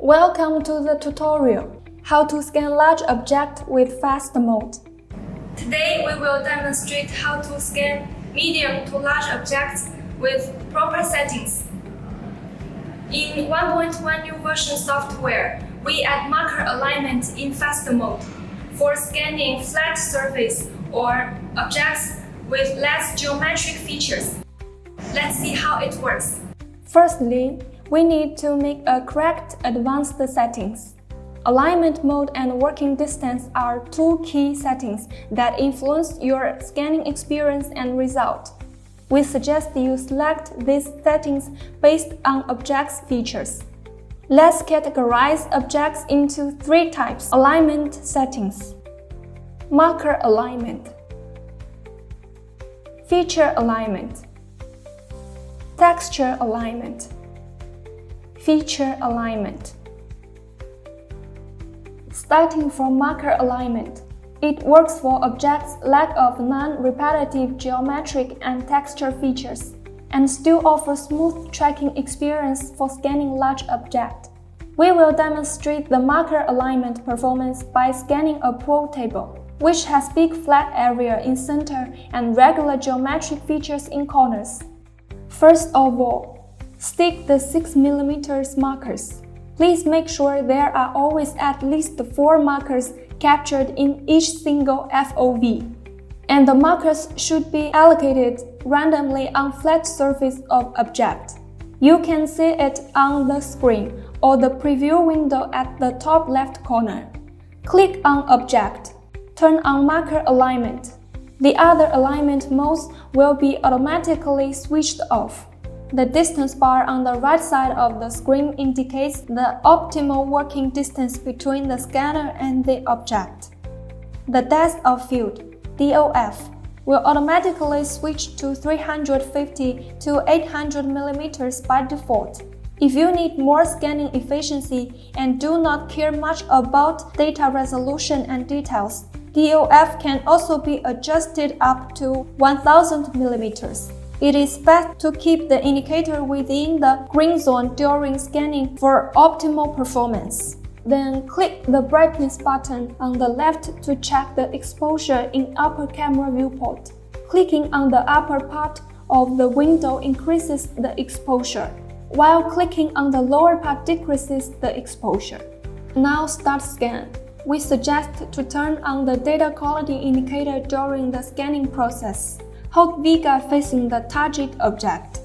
Welcome to the tutorial, how to scan large object with fast mode. Today we will demonstrate how to scan medium to large objects with proper settings. In 1.1 new version software, we add marker alignment in fast mode for scanning flat surface or objects with less geometric features. Let's see how it works. Firstly, we need to make a correct advanced settings. Alignment mode and working distance are two key settings that influence your scanning experience and result. We suggest you select these settings based on object's features. Let's categorize objects into three types: alignment settings, marker alignment, feature alignment, texture alignment, feature alignment. Starting from marker alignment, it works for objects lack of non-repetitive geometric and texture features, and still offers smooth tracking experience for scanning large objects. We will demonstrate the marker alignment performance by scanning a pool table, which has big flat area in center and regular geometric features in corners. First of all, stick the 6mm markers. Please make sure there are always at least 4 markers captured in each single FOV. And the markers should be allocated randomly on flat surface of object. You can see it on the screen or the preview window at the top left corner. Click on Object. Turn on Marker Alignment. The other alignment modes will be automatically switched off. The distance bar on the right side of the screen indicates the optimal working distance between the scanner and the object. The depth of field, DOF, will automatically switch to 350 to 800 mm by default. If you need more scanning efficiency and do not care much about data resolution and details, DOF can also be adjusted up to 1000 mm. It is best to keep the indicator within the green zone during scanning for optimal performance. Then click the brightness button on the left to check the exposure in upper camera viewport. Clicking on the upper part of the window increases the exposure, while clicking on the lower part decreases the exposure. Now start scan. We suggest to turn on the data quality indicator during the scanning process. Hold Vega facing the target object.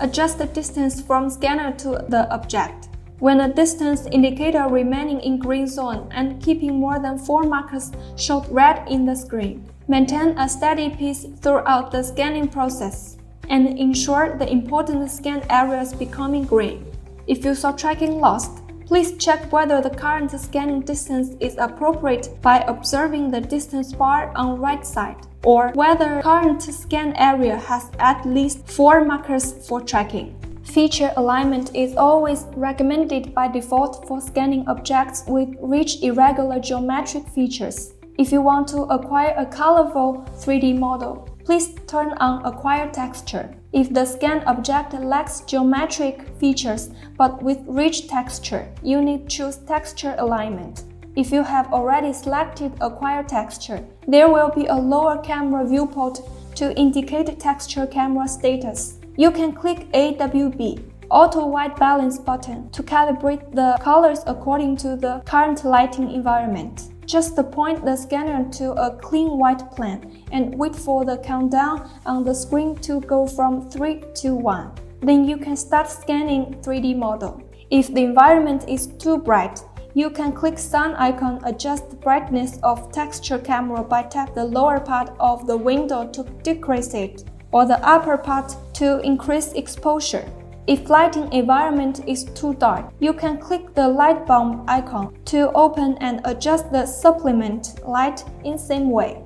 Adjust the distance from scanner to the object. When the distance indicator remaining in green zone and keeping more than 4 markers showed red in the screen, maintain a steady pace throughout the scanning process and ensure the important scan areas becoming green. If you saw tracking lost, please check whether the current scanning distance is appropriate by observing the distance bar on right side, or whether current scan area has at least 4 markers for tracking. Feature alignment is always recommended by default for scanning objects with rich irregular geometric features. If you want to acquire a colorful 3D model, please turn on Acquire Texture. If the scanned object lacks geometric features but with rich texture, you need to choose Texture Alignment. If you have already selected Acquire Texture, there will be a lower camera viewport to indicate texture camera status. You can click AWB, Auto White Balance button, to calibrate the colors according to the current lighting environment. Just point the scanner to a clean white plane and wait for the countdown on the screen to go from 3 to 1. Then you can start scanning 3D model. If the environment is too bright, you can click sun icon, adjust the brightness of texture camera by tap the lower part of the window to decrease it, or the upper part to increase exposure. If lighting environment is too dark, you can click the light bulb icon to open and adjust the supplement light in same way.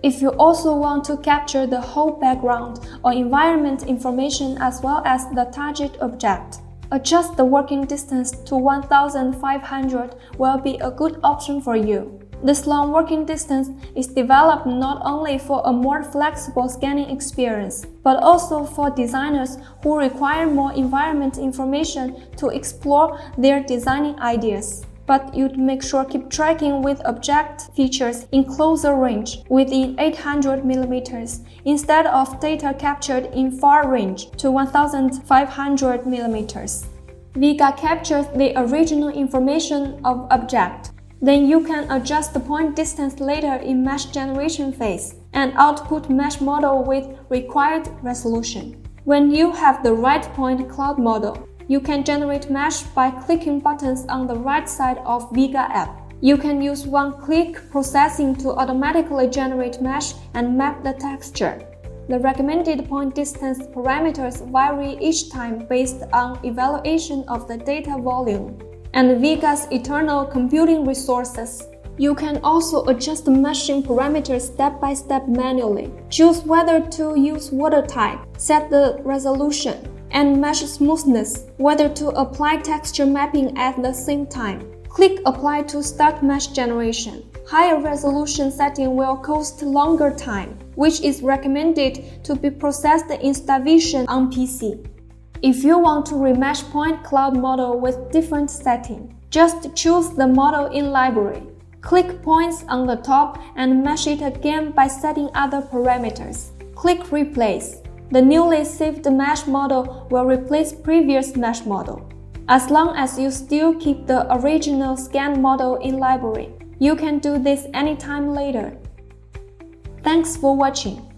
If you also want to capture the whole background or environment information as well as the target object, adjust the working distance to 1500 will be a good option for you. This long working distance is developed not only for a more flexible scanning experience, but also for designers who require more environment information to explore their designing ideas. But you'd make sure keep tracking with object features in closer range, within 800 mm, instead of data captured in far range to 1500 mm. Vega captures the original information of object. Then you can adjust the point distance later in mesh generation phase and output mesh model with required resolution. When you have the right point cloud model, you can generate mesh by clicking buttons on the right side of Vega app. You can use one-click processing to automatically generate mesh and map the texture. The recommended point distance parameters vary each time based on evaluation of the data volume and Vega's internal computing resources. You can also adjust the meshing parameters step by step manually. Choose whether to use water type, set the resolution, and mesh smoothness, whether to apply texture mapping at the same time. Click Apply to start mesh generation. Higher resolution setting will cost longer time, which is recommended to be processed in EINSTAR VEGA on PC. If you want to remesh point cloud model with different setting, just choose the model in library. Click points on the top and mesh it again by setting other parameters. Click Replace. The newly saved mesh model will replace previous mesh model. As long as you still keep the original scan model in library, you can do this anytime later. Thanks for watching.